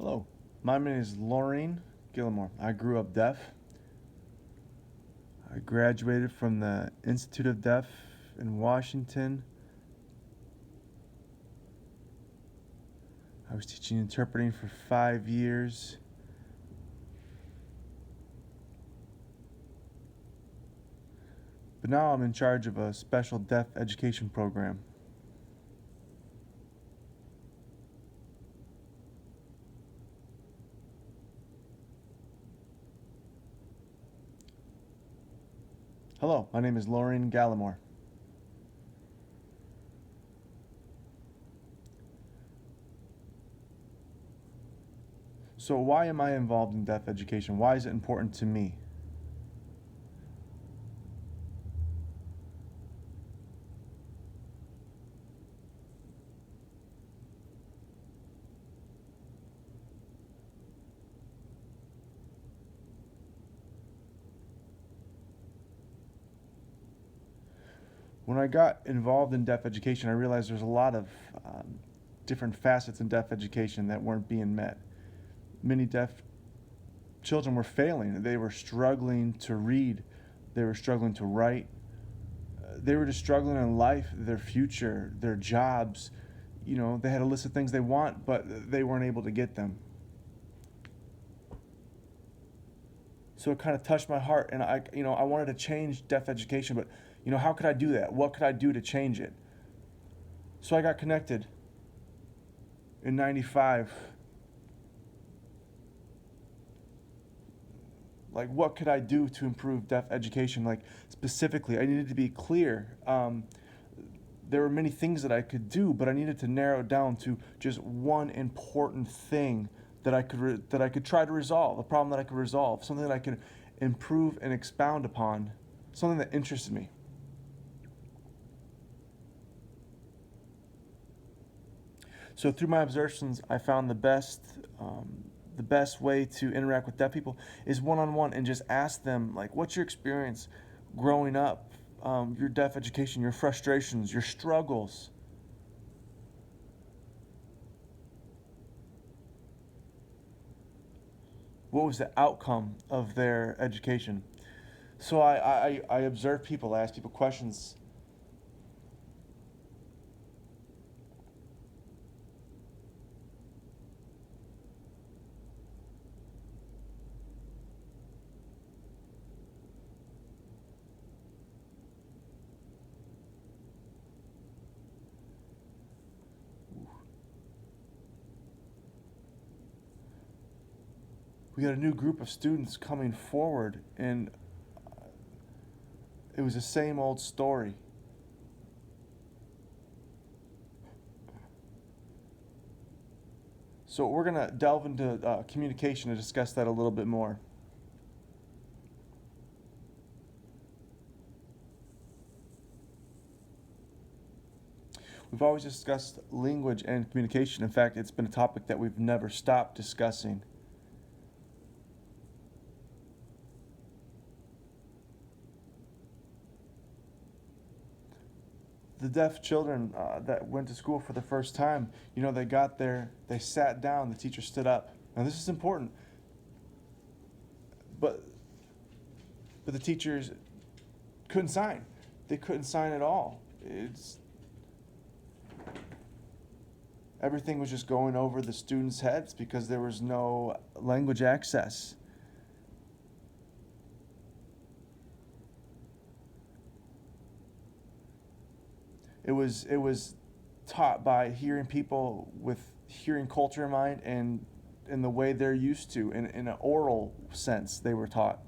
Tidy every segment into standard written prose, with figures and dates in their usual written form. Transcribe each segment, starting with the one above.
Hello, my name is Laurene Gallimore. I grew up deaf. I graduated from the Institute of Deaf in Washington. I was teaching interpreting for 5 years. But now I'm in charge of a special deaf education program. Hello, my name is Laurene Gallimore. So why am I involved in deaf education? Why is it important to me? When I got involved in deaf education, I realized there's a lot of different facets in deaf education that weren't being met. Many deaf children were failing. They were struggling to read. They were struggling to write. They were just struggling in life, their future, their jobs. You know, they had a list of things they want, but they weren't able to get them. So it kind of touched my heart, and I wanted to change deaf education, but how could I do that? What could I do to change it? So I got connected in '95. Like, what could I do to improve deaf education? Like, specifically, I needed to be clear. There were many things that I could do, but I needed to narrow it down to just one important thing that I could try to resolve, a problem that I could resolve, something that I could improve and expound upon, something that interested me. So through my observations, I found the best way to interact with deaf people is one-on-one, and just ask them, like, what's your experience growing up, your deaf education, your frustrations, your struggles. What was the outcome of their education? So I observe people, I ask people questions. We got a new group of students coming forward, and it was the same old story. So we're going to delve into communication to discuss that a little bit more. We've always discussed language and communication. In fact, it's been a topic that we've never stopped discussing. The deaf children that went to school for the first time, they got there, they sat down, the teacher stood up. Now this is important, but the teachers couldn't sign. They couldn't sign at all. Everything was just going over the students' heads because there was no language access. It was taught by hearing people with hearing culture in mind, and in the way they're used to, in an oral sense they were taught.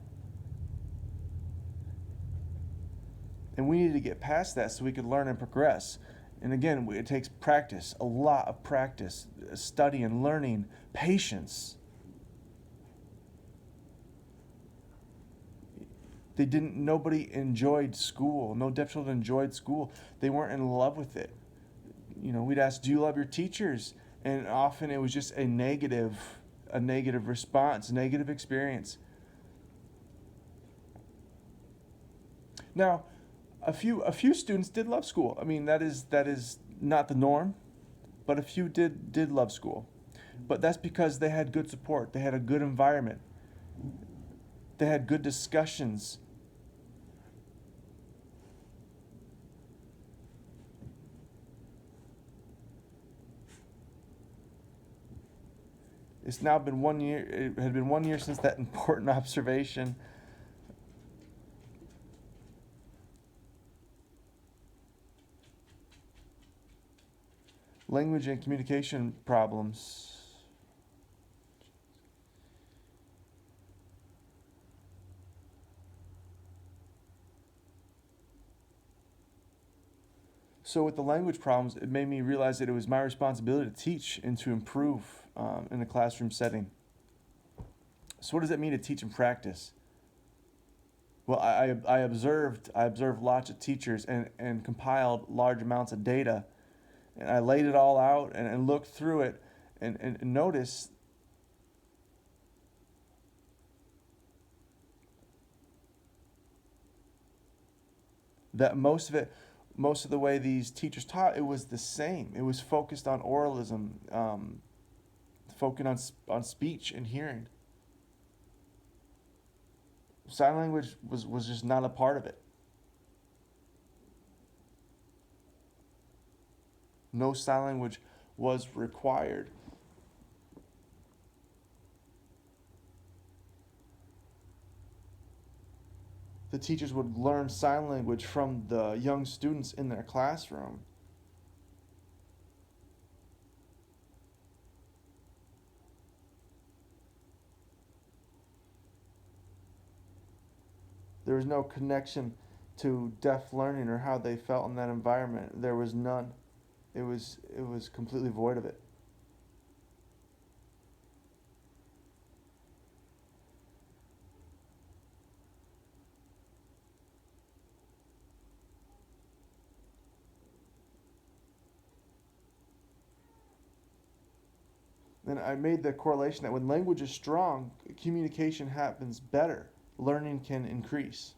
And we needed to get past that so we could learn and progress. And again, it takes practice, a lot of practice, studying, learning, patience. Nobody enjoyed school. No deaf children enjoyed school. They weren't in love with it. We'd ask, do you love your teachers? And often it was just a negative response, negative experience. Now, a few students did love school. I mean, that is not the norm, but a few did love school. But that's because they had good support, they had a good environment, they had good discussions. It's now been 1 year, it had been 1 year since that important observation. Language and communication problems. So with the language problems, it made me realize that it was my responsibility to teach and to improve in a classroom setting. So what does it mean to teach and practice? Well, I observed lots of teachers and compiled large amounts of data, and I laid it all out and looked through it and noticed that most of the way these teachers taught, it was the same. It was focused on oralism, focused on speech and hearing. Sign language was just not a part of it. No sign language was required. The teachers would learn sign language from the young students in their classroom. There was no connection to deaf learning or how they felt in that environment. There was none. It was completely void of it. Then I made the correlation that when language is strong, communication happens better. Learning can increase.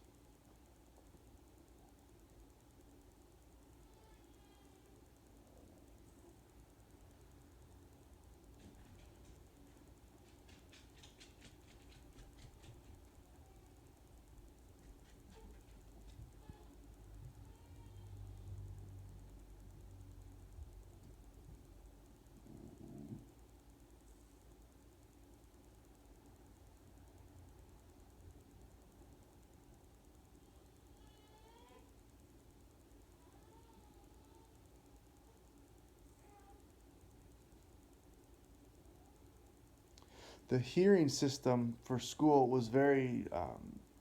The hearing system for school was very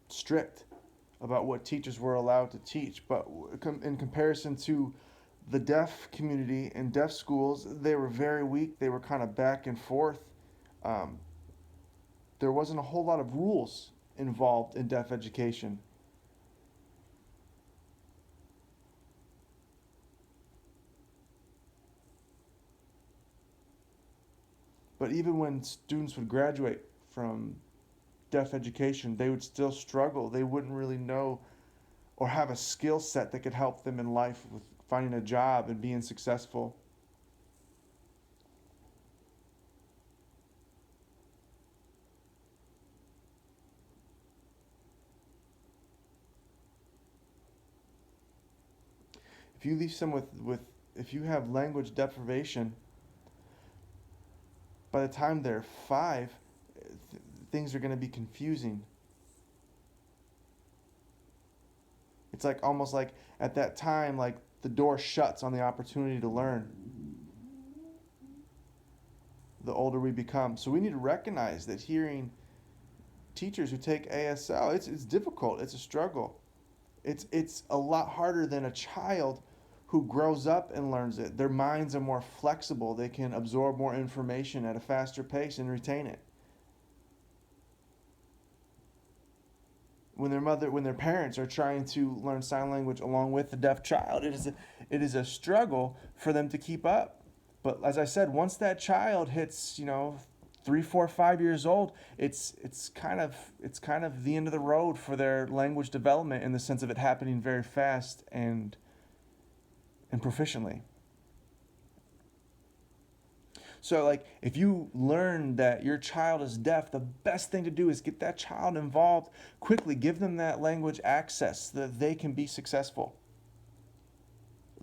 strict about what teachers were allowed to teach, but in comparison to the deaf community and deaf schools, they were very weak. They were kind of back and forth. Um, there wasn't a whole lot of rules involved in deaf education. But even when students would graduate from deaf education, they would still struggle. They wouldn't really know or have a skill set that could help them in life with finding a job and being successful. If you leave someone with if you have language deprivation, by the time they're 5, things are going to be confusing. It's like almost like at that time, like the door shuts on the opportunity to learn the older we become. So we need to recognize that hearing teachers who take ASL, it's difficult. It's a struggle. It's a lot harder than a child who grows up and learns it. Their minds are more flexible. They can absorb more information at a faster pace and retain it. When their parents are trying to learn sign language along with the deaf child, it is a struggle for them to keep up. But as I said, once that child hits 3, 4, 5 years old, it's kind of the end of the road for their language development in the sense of it happening very fast and proficiently. So, like, if you learn that your child is deaf, the best thing to do is get that child involved quickly. Give them that language access so that they can be successful.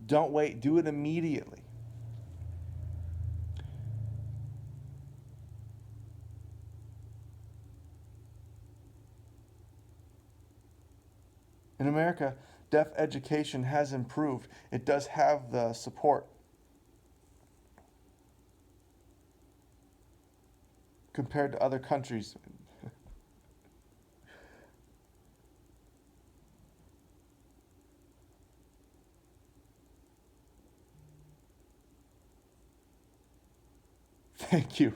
Don't wait, do it immediately. In America, deaf education has improved. It does have the support compared to other countries. Thank you.